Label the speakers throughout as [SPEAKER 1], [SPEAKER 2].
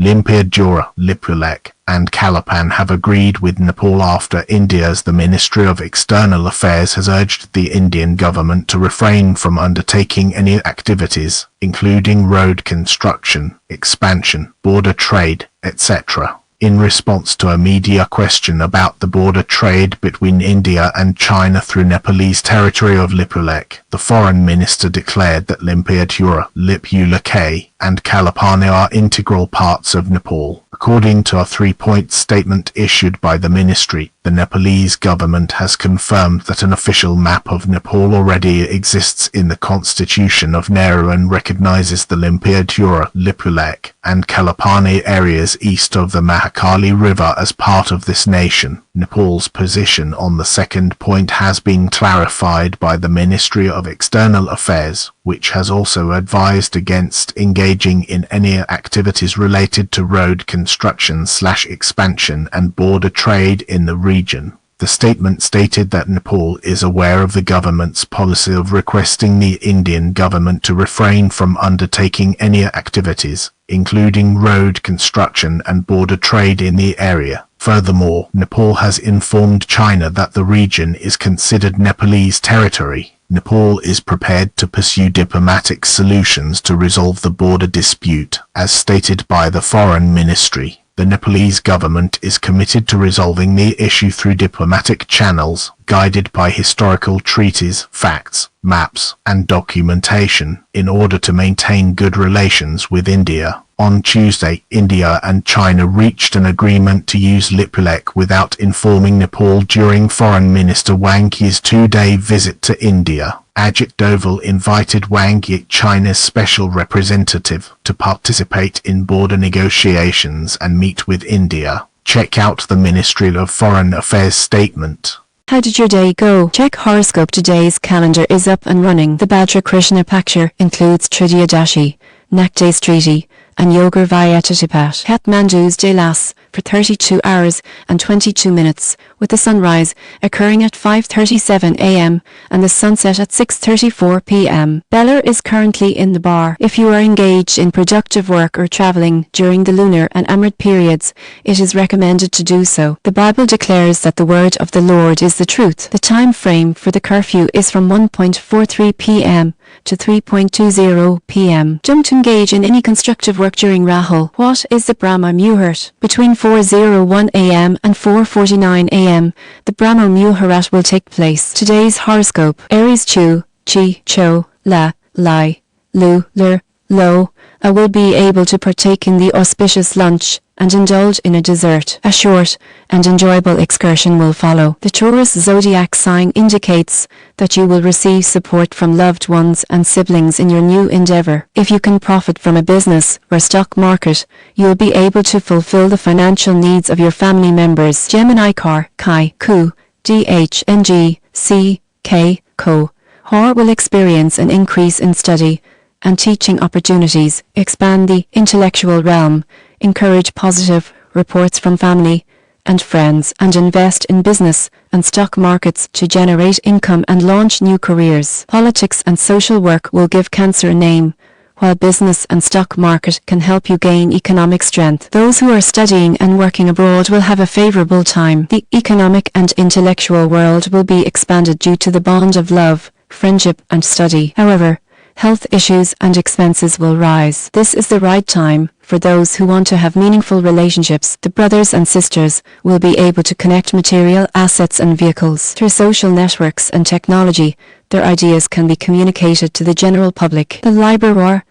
[SPEAKER 1] Limpiadura, Lipulekh, and Calapan have agreed with Nepal after India's the Ministry of External Affairs has urged the Indian government to refrain from undertaking any activities, including road construction, expansion, border trade, etc. In response to a media question about the border trade between India and China through Nepalese territory of Lipulekh, the foreign minister declared that Limpiadura, Lipulekh, and Kalapani are integral parts of Nepal. According to a three-point statement issued by the ministry, the Nepalese government has confirmed that an official map of Nepal already exists in the constitution of Nehru and recognizes the Limpiadura, Lipulekh, and Kalapani areas east of the Mahakali River as part of this nation. Nepal's position on the second point has been clarified by the Ministry of External Affairs, which has also advised against engaging in any activities related to road construction/expansion and border trade in the region. The statement stated that Nepal is aware of the government's policy of requesting the Indian government to refrain from undertaking any activities, including road construction and border trade in the area. Furthermore, Nepal has informed China that the region is considered Nepalese territory. Nepal is prepared to pursue diplomatic solutions to resolve the border dispute, as stated by the Foreign Ministry. The Nepalese government is committed to resolving the issue through diplomatic channels, guided by historical treaties, facts, maps, and documentation, in order to maintain good relations with India. On Tuesday, India and China reached an agreement to use Lipulekh without informing Nepal during Foreign Minister Wang Yi's two-day visit to India. Ajit Doval invited Wang Yi, China's special representative, to participate in border negotiations and meet with India. Check out the Ministry of Foreign Affairs statement.
[SPEAKER 2] How did your day go? Check horoscope. Today's calendar is up and running. The Bhadra Krishna Paksha includes Tridyadashi, Nakday Striti, and Yogur Vyatatipat. Kathmandu's day lasts for 32 hours and 22 minutes, with the sunrise occurring at 5:37 a.m. and the sunset at 6:34 p.m. Beller is currently in the bar. If you are engaged in productive work or traveling during the lunar and Amrit periods, it is recommended to do so. The Bible declares that the word of the Lord is the truth. The time frame for the curfew is from 1:43 p.m. to 3:20 p.m. Don't engage in any constructive work during Rahul. What is the Brahma Muhurt? Between 4:01 a.m. and 4:49 a.m. the Brahma Muhurat will take place. Today's horoscope: Aries Chu, Chi, Cho, La, Lai, Lu, Ler, Lo. I will be able to partake in the auspicious lunch and indulge in a dessert. A short and enjoyable excursion will follow. The Taurus zodiac sign indicates that you will receive support from loved ones and siblings in your new endeavor. If you can profit from a business or stock market, you will be able to fulfill the financial needs of your family members. Gemini Kar, Kai, Ku, DHNG, C, K, Ko. Hor will experience an increase in study and teaching opportunities, expand the intellectual realm, encourage positive reports from family and friends, and invest in business and stock markets to generate income and launch new careers. Politics and social work will give Cancer a name, while business and stock market can help you gain economic strength. Those who are studying and working abroad will have a favorable time. The economic and intellectual world will be expanded due to the bond of love, friendship, and study. However, health issues and expenses will rise. This is the right time for those who want to have meaningful relationships. The brothers and sisters will be able to connect material assets and vehicles. Through social networks and technology, their ideas can be communicated to the general public. The Libra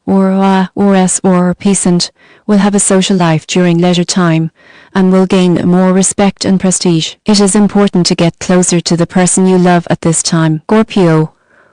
[SPEAKER 2] or peasant will have a social life during leisure time and will gain more respect and prestige. It is important to get closer to the person you love at this time. Scorpio,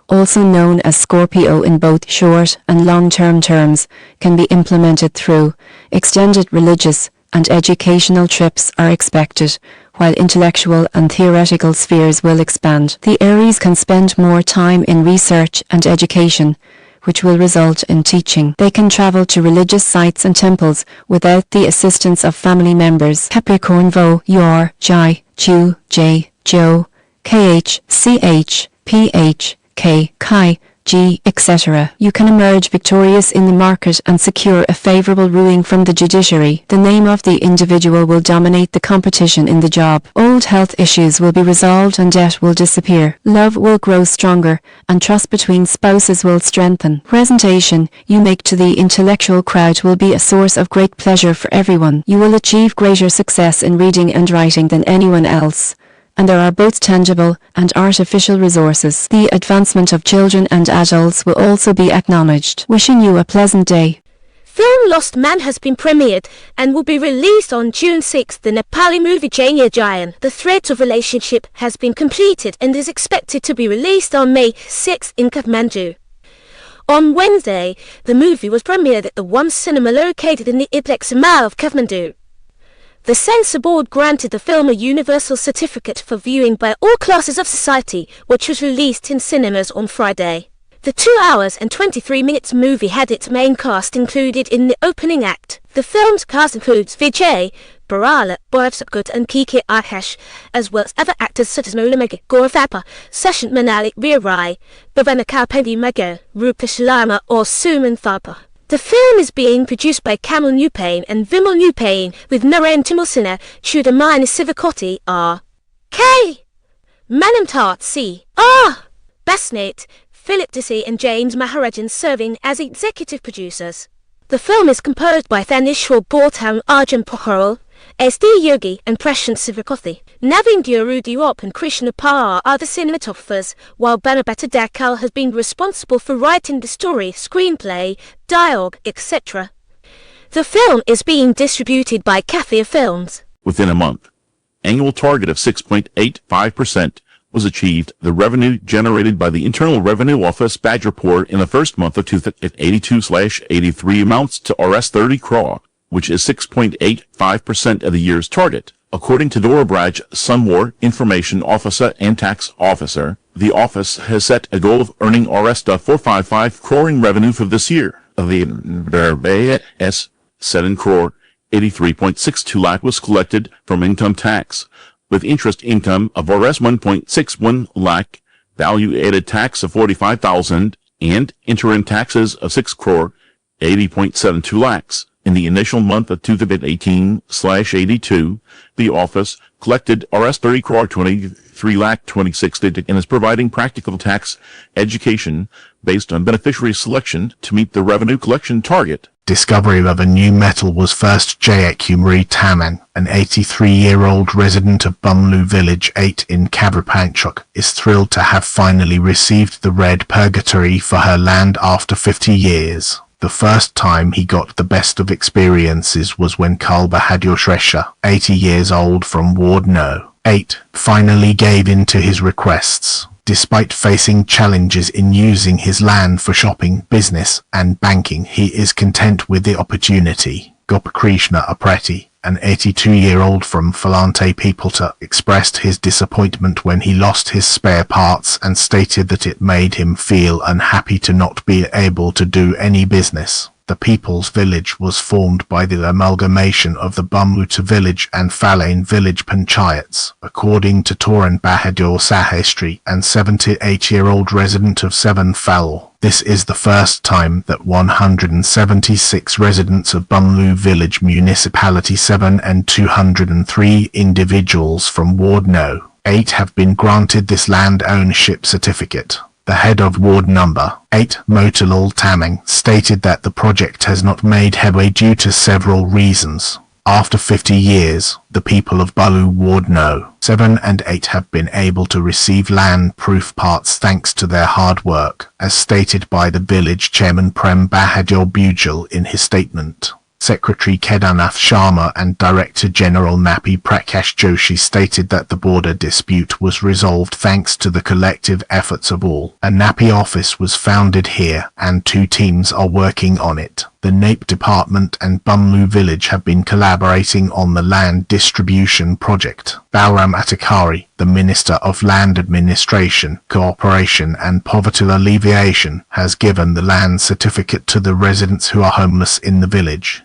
[SPEAKER 2] also known as Scorpio in both short and long-term terms, can be implemented through extended religious and educational trips are expected, while intellectual and theoretical spheres will expand. The Aries can spend more time in research and education, which will result in teaching. They can travel to religious sites and temples without the assistance of family members. Capricorn Vo, Yor, Jai, Ju, J, Jo, KH, CH, PH, K, Kai, G, etc. You can emerge victorious in the market and secure a favourable ruling from the judiciary. The name of the individual will dominate the competition in the job. Old health issues will be resolved and debt will disappear. Love will grow stronger and trust between spouses will strengthen. Presentation you make to the intellectual crowd will be a source of great pleasure for everyone. You will achieve greater success in reading and writing than anyone else. And there are both tangible and artificial resources. The advancement of children and adults will also be acknowledged. Wishing you a pleasant day.
[SPEAKER 3] Film Lost Man has been premiered and will be released on June 6. The Nepali movie Janya Jayan, The Threads of Relationship, has been completed and is expected to be released on May 6 in Kathmandu. On Wednesday, the movie was premiered at the One Cinema located in the Iblex Mall of Kathmandu. The censor board granted the film a universal certificate for viewing by all classes of society, which was released in cinemas on Friday. The 2 hours and 23 minutes movie had its main cast included in the opening act. The film's cast includes Vijay, Barala, Bharat Satgut and Kiki Ahesh, as well as other actors such as Molamega, Gaurav Thapa, Sashant Manali, Ria Rai, Bhavana Kalpendi Magar, Rupesh Lama or Suman Thapa. The film is being produced by Kamal Nupane and Vimal Nupane with Naren Timulsina, Chudamani Sivakoti R. K. Manamtat C. R. Basnate, Philip Dissy and James Maharajan serving as executive producers. The film is composed by Thanishwar Bautam Arjun Pokhral, S.D. Yogi and Prashant Sivakothi. Navin Diop and Krishna Parr are the cinematographers, while Banabata Dakal has been responsible for writing the story, screenplay, dialogue, etc. The film is being distributed by Kathia Films.
[SPEAKER 4] Within a month, annual target of 6.85% was achieved. The revenue generated by the Internal Revenue Office badge report in the first month of 2082/83 amounts to Rs 30 crore, which is 6.85% of the year's target. According to Dora Braj Sunwar, Information Officer and Tax Officer, the office has set a goal of earning Rs 455 crore in revenue for this year. The S 7 crore 83.62 lakh was collected from income tax, with interest income of Rs 1.61 lakh, value-added tax of 45,000, and interim taxes of 6 crore 80.72 lakhs. In the initial month of 2018/82, the office collected Rs 30 crore 23 lakh 26 and is providing practical tax education based on beneficiary selection to meet the revenue collection target.
[SPEAKER 1] Discovery of a new metal was first Jayakumari Taman, an 83-year-old resident of Bumlu Village 8 in Kabrapanchuk, is thrilled to have finally received the red purgatory for her land after 50 years. The first time he got the best of experiences was when Kal Bahadur Shresha, 80 years old from Ward No. 8, finally gave in to his requests. Despite facing challenges in using his land for shopping, business, and banking, he is content with the opportunity. Gopakrishna Apreti, an 82-year-old from Falante Peopleta, expressed his disappointment when he lost his spare parts and stated that it made him feel unhappy to not be able to do any business. The People's Village was formed by the amalgamation of the Bumluta village and Falain village panchayats, according to Toran Bahadur Sahastri, an 78-year-old resident of 7 Falal. This is the first time that 176 residents of Bumlu Village Municipality 7 and 203 individuals from Ward No. 8 have been granted this land ownership certificate. The head of Ward Number 8, Motilal Tamang, stated that the project has not made headway due to several reasons. After 50 years, the people of Balu Ward No. 7 and 8 have been able to receive land-proof parts thanks to their hard work, as stated by the village chairman Prem Bahadur Bujal in his statement. Secretary Kedarnath Sharma and Director General Napi Prakash Joshi stated that the border dispute was resolved thanks to the collective efforts of all. A Napi office was founded here and 2 teams are working on it. The NAPE department and Bumlu village have been collaborating on the land distribution project. Balram Atakari, the Minister of Land Administration, Cooperation and Poverty Alleviation, has given the land certificate to the residents who are homeless in the village.